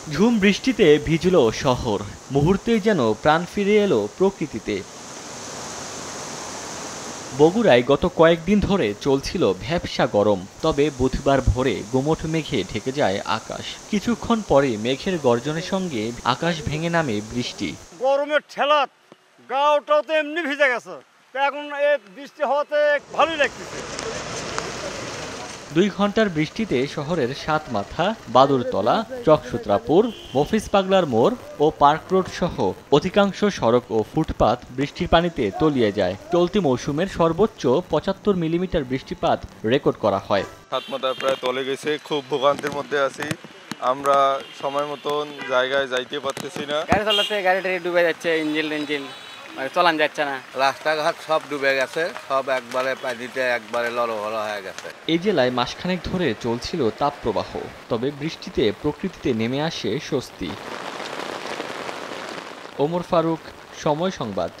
ঝুম বৃষ্টিতে ভিজল শহর, মুহূর্তেই যেন প্রাণ ফিরে এলো প্রকৃতিতে। বগুড়ায় গত কয়েকদিন ধরে চলছিল ভ্যাপসা গরম, তবে বুধবার ভোরে গুমোট মেঘে ঢেকে যায় আকাশ। কিছুক্ষণ পরে মেঘের গর্জনের সঙ্গে আকাশ ভেঙে নামে বৃষ্টি। গরমের ঠেলাত গাওটাও তো এমনি ভিজে গেছে, তো এখন এই বৃষ্টি হওয়াতে ভালোই লাগতেছে। 2 ঘন্টার বৃষ্টিতে শহরের সাতমাথা, বাদুরতলা, চকসূত্রাপুর, মফিজ পাগলার মোড় ও পার্ক রোড সহ অধিকাংশ সড়ক ও ফুটপাত বৃষ্টির পানিতে তলিয়ে যায়। চলতি মৌসুমের সর্বোচ্চ 75 মিলিমিটার বৃষ্টিপাত রেকর্ড করা হয়। সাতমাথা প্রায় তলে গেছে, খুব ভোগান্তির মধ্যে আছি আমরা। সময় মতন জায়গায় যাইতে পারতেছি না। গাড়ি চালাতে গাড়িটা ডুবে যাচ্ছে, ইঞ্জিন চলান যাচ্ছে না। রাস্তাঘাট সব ডুবে গেছে, সব একবারে পানিতে একবারে লড়হড় হয়ে গেছে। এই জেলায় মাসখানেক ধরে চলছিল তাপপ্রবাহ, তবে বৃষ্টিতে প্রকৃতিতে নেমে আসে স্বস্তি। ওমর ফারুক, সময় সংবাদ।